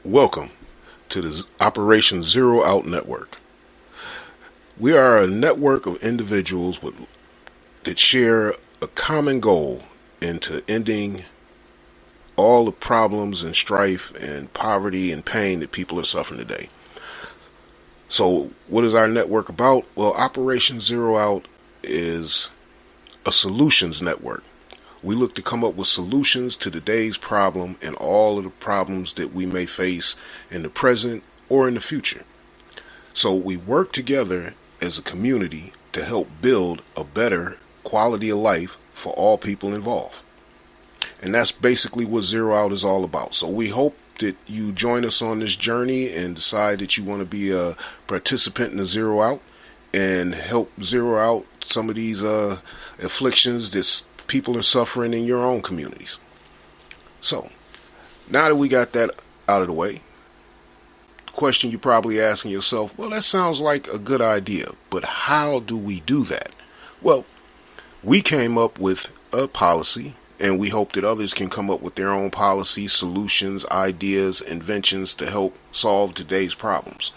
Welcome to the Operation Zero Out Network. We are a network of individuals that share a common goal into ending all the problems and strife and poverty and pain that people are suffering today. So what is our network about? Well, Operation Zero Out is a solutions network. We look to come up with solutions to today's problem and all of the problems that we may face in the present or in the future. So we work together as a community to help build a better quality of life for all people involved. And that's basically what Zero Out is all about. So we hope that you join us on this journey and decide that you want to be a participant in the Zero Out and help zero out some of these afflictions that people are suffering in your own communities. So, now that we got that out of the way, the question you're probably asking yourself, well, that sounds like a good idea, but how do we do that? Well, we came up with a policy, and we hope that others can come up with their own policies, solutions, ideas, inventions to help solve today's problems.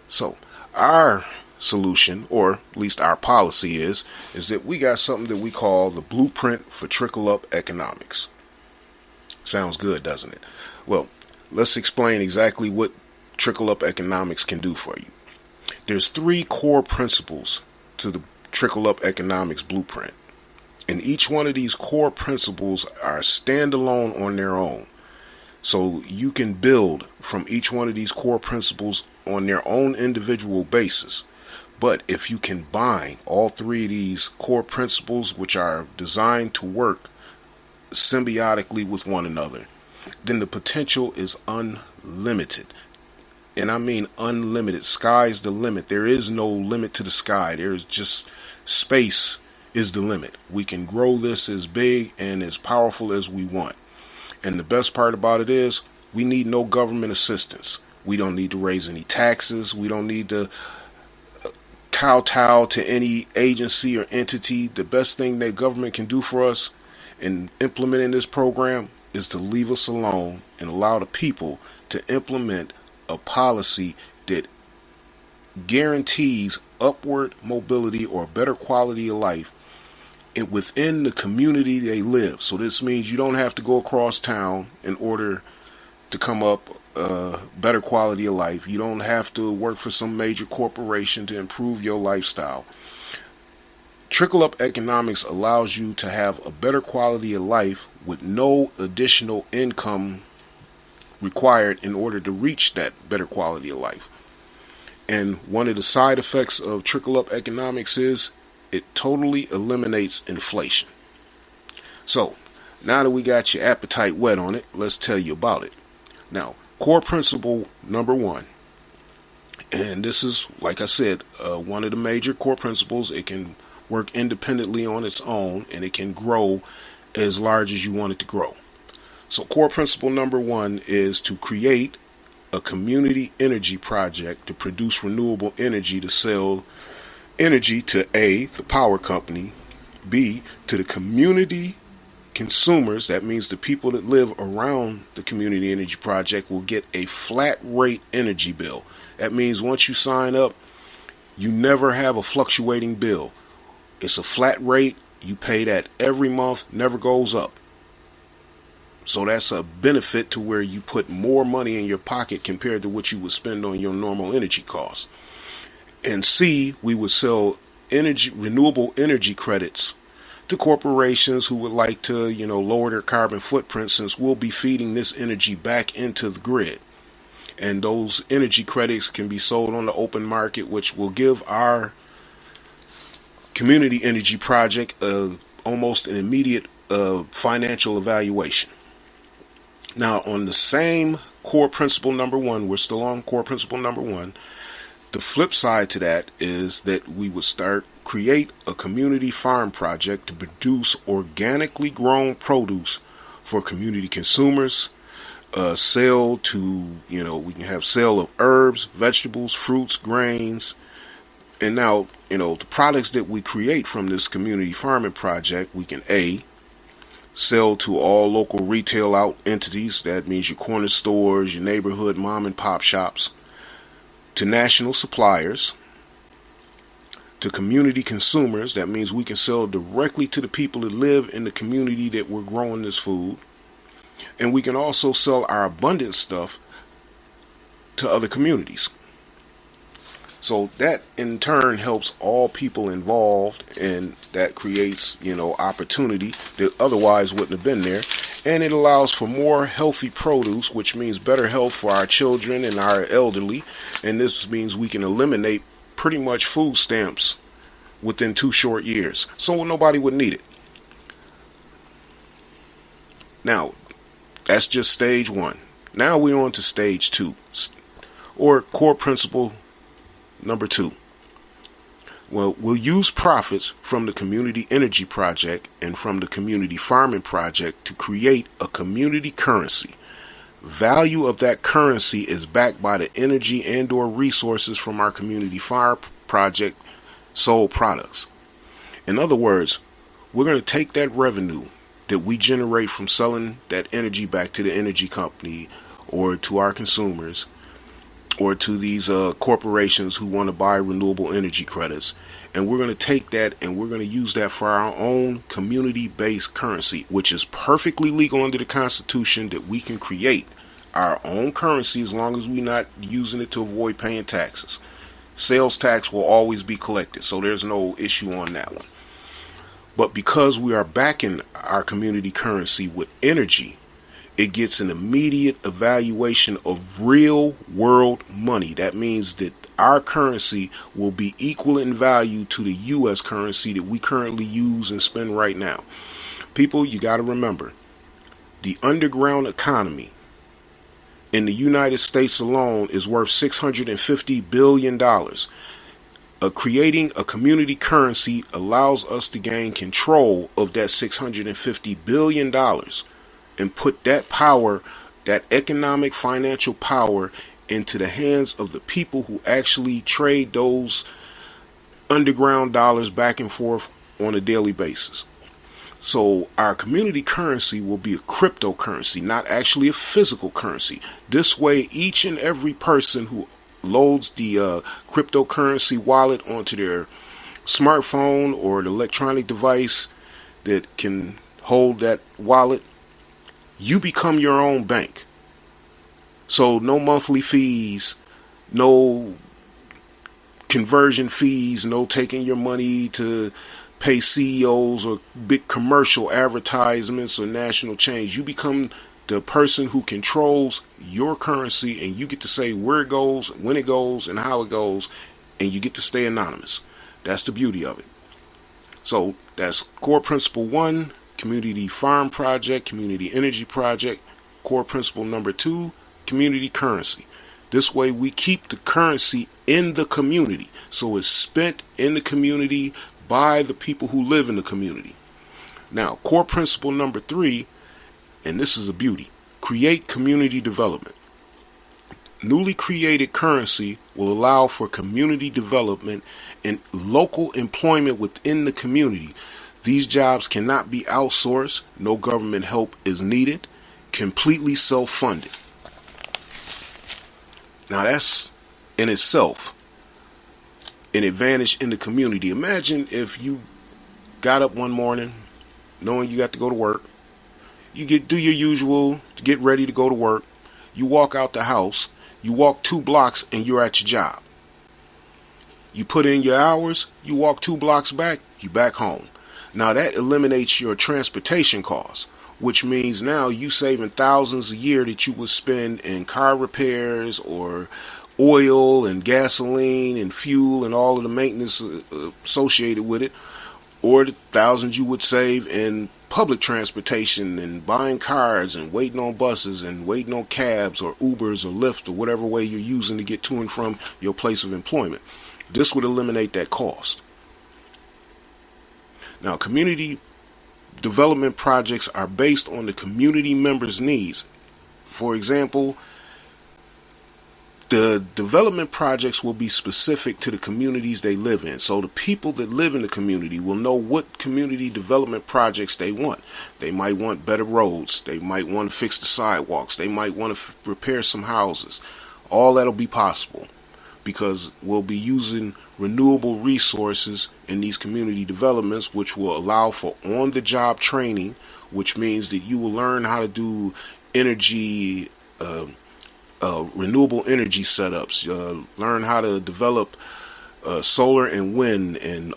So, our solution, or at least our policy is that we got something that we call the blueprint for Trickle-up Economics. Sounds good, doesn't it? Well, let's explain exactly what Trickle-up Economics can do for you. There's 3 core principles to the Trickle-up Economics blueprint, and each one of these core principles are standalone on their own. So you can build from each one of these core principles on their own individual basis. But if you combine all 3 of these core principles, which are designed to work symbiotically with one another, then the potential is unlimited. And I mean unlimited. Sky's the limit. There is no limit to the sky. There's just space is the limit. We can grow this as big and as powerful as we want. And the best part about it is we need no government assistance. We don't need to raise any taxes. We don't need to kowtow to any agency or entity. The best thing that government can do for us in implementing this program is to leave us alone and allow the people to implement a policy that guarantees upward mobility or better quality of life within the community they live. So this means you don't have to go across town in order to come up better quality of life. You don't have to work for some major corporation to improve your lifestyle. Trickle-up economics allows you to have a better quality of life with no additional income required in order to reach that better quality of life. And one of the side effects of trickle-up economics is it totally eliminates inflation. So, now that we got your appetite wet on it, let's tell you about it. Now, core principle number 1, and this is, like I said, one of the major core principles. It can work independently on its own, and it can grow as large as you want it to grow. So core principle number 1 is to create a community energy project to produce renewable energy to sell energy to A, the power company, B, to the community consumers. That means the people that live around the community energy project will get a flat rate energy bill. That means once you sign up, you never have a fluctuating bill. It's a flat rate. You pay that every month, never goes up. So that's a benefit to where you put more money in your pocket compared to what you would spend on your normal energy costs. And C, we would sell renewable energy credits to corporations who would like to, lower their carbon footprint, since we'll be feeding this energy back into the grid. And those energy credits can be sold on the open market, which will give our community energy project almost an immediate financial evaluation. Now, on the same core principle number 1, we're still on core principle number 1. The flip side to that is that we would create a community farm project to produce organically grown produce for community consumers. Sale to, we can have sale of herbs, vegetables, fruits, grains. And now, the products that we create from this community farming project, we can A, sell to all local retail out entities. That means your corner stores, your neighborhood mom and pop shops, to national suppliers, to community consumers. That means we can sell directly to the people that live in the community that we're growing this food. And we can also sell our abundant stuff to other communities. So that in turn helps all people involved, and that creates, opportunity that otherwise wouldn't have been there. And it allows for more healthy produce, which means better health for our children and our elderly. And this means we can eliminate pretty much food stamps within 2 short years. So nobody would need it. Now, that's just stage 1. Now we're on to stage 2, or core principle number 2. Well, we'll use profits from the community energy project and from the community farming project to create a community currency. Value of that currency is backed by the energy and or resources from our community farm project sold products. In other words, we're going to take that revenue that we generate from selling that energy back to the energy company or to our consumers or to these corporations who want to buy renewable energy credits, and we're going to take that and we're going to use that for our own community-based currency, which is perfectly legal under the Constitution, that we can create our own currency as long as we're not using it to avoid paying taxes. Sales tax will always be collected, so there's no issue on that one. But because we are backing our community currency with energy, it gets an immediate evaluation of real world money. That means that our currency will be equal in value to the U.S. currency that we currently use and spend right now. People, you got to remember, the underground economy in the United States alone is worth $650 billion. Creating a community currency allows us to gain control of that $650 billion and put that power, that economic financial power, into the hands of the people who actually trade those underground dollars back and forth on a daily basis. So our community currency will be a cryptocurrency, not actually a physical currency. This way, each and every person who loads the cryptocurrency wallet onto their smartphone or the electronic device that can hold that wallet, you become your own bank. So no monthly fees, no conversion fees, no taking your money to pay CEOs or big commercial advertisements or national change. You become the person who controls your currency, and you get to say where it goes, when it goes, and how it goes, and you get to stay anonymous. That's the beauty of it. So that's core principle 1, community farm project, community energy project. Core principle number 2, community currency. This way we keep the currency in the community, so it's spent in the community by the people who live in the community. Now, core principle number 3, and this is a beauty: create community development. Newly created currency will allow for community development and local employment within the community. These jobs cannot be outsourced. No government help is needed. Completely self-funded. Now that's in itself an advantage in the community. Imagine if you got up one morning knowing you got to go to work. You do your usual to get ready to go to work. You walk out the house. You walk 2 blocks and you're at your job. You put in your hours. You walk 2 blocks back. You back home. Now that eliminates your transportation costs, which means now you saving thousands a year that you would spend in car repairs or oil and gasoline and fuel and all of the maintenance associated with it, or the thousands you would save in public transportation and buying cars and waiting on buses and waiting on cabs or Ubers or Lyft or whatever way you're using to get to and from your place of employment. This would eliminate that cost. Now, community development projects are based on the community members' needs. For example, The development projects will be specific to the communities they live in. So the people that live in the community will know what community development projects they want. They might want better roads. They might want to fix the sidewalks. They might want to repair some houses. All that'll be possible because we'll be using renewable resources in these community developments, which will allow for on-the-job training, which means that you will learn how to do energy renewable energy setups, learn how to develop solar and wind and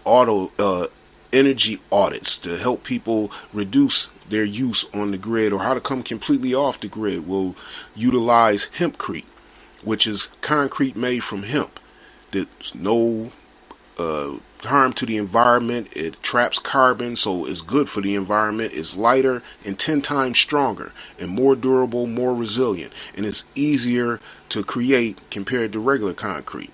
energy audits to help people reduce their use on the grid, or how to come completely off the grid. We'll utilize hempcrete, which is concrete made from hemp. There's no harm to the environment. It traps carbon, so it's good for the environment. It's lighter and 10 times stronger and more durable, more resilient, and it's easier to create compared to regular concrete.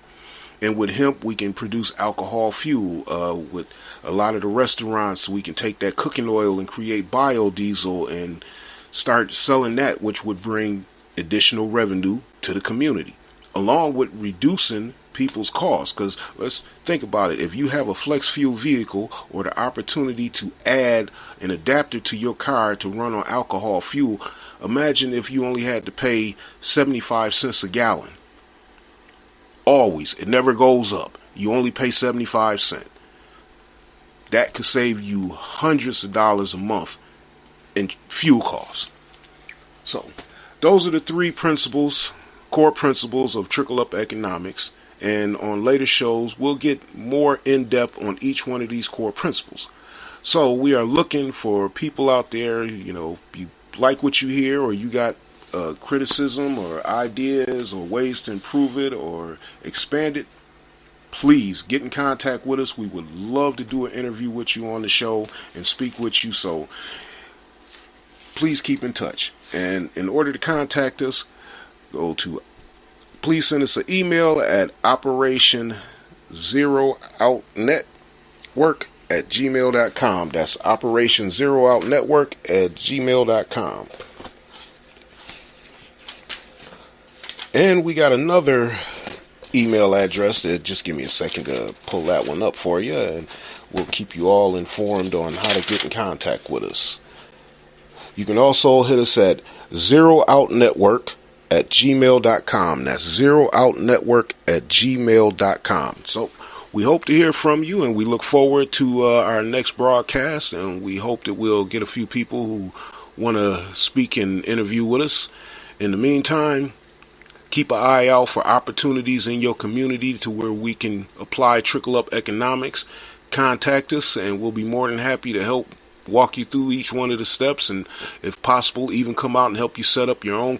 And with hemp, we can produce alcohol fuel. With a lot of the restaurants, we can take that cooking oil and create biodiesel and start selling that, which would bring additional revenue to the community, along with reducing people's costs. Because let's think about it. If you have a flex fuel vehicle or the opportunity to add an adapter to your car to run on alcohol fuel, imagine if you only had to pay 75 cents a gallon. Always. It never goes up. You only pay 75 cents. That could save you hundreds of dollars a month in fuel costs. So those are the three core principles of Trickle-up Economics. And on later shows, we'll get more in-depth on each one of these core principles. So we are looking for people out there, you like what you hear, or you got criticism or ideas or ways to improve it or expand it, please get in contact with us. We would love to do an interview with you on the show and speak with you. So please keep in touch. And in order to contact us, please send us an email at operation0outnetwork@gmail.com. That's operation0outnetwork@gmail.com. And we got another email address just give me a second to pull that one up for you, and we'll keep you all informed on how to get in contact with us. You can also hit us at zerooutnetwork@gmail.com. That's zerooutnetwork@gmail.com. So we hope to hear from you, and we look forward to our next broadcast, and we hope that we'll get a few people who want to speak and interview with us. In the meantime, keep an eye out for opportunities in your community to where we can apply Trickle-up Economics. Contact us, and we'll be more than happy to help walk you through each one of the steps, and if possible, even come out and help you set up your own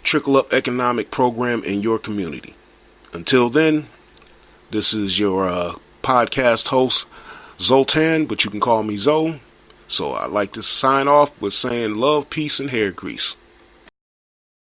Trickle-up Economic program in your community. Until then, this is your podcast host, Zoltan, but you can call me Zo. So I'd like to sign off with saying love, peace, and hair grease.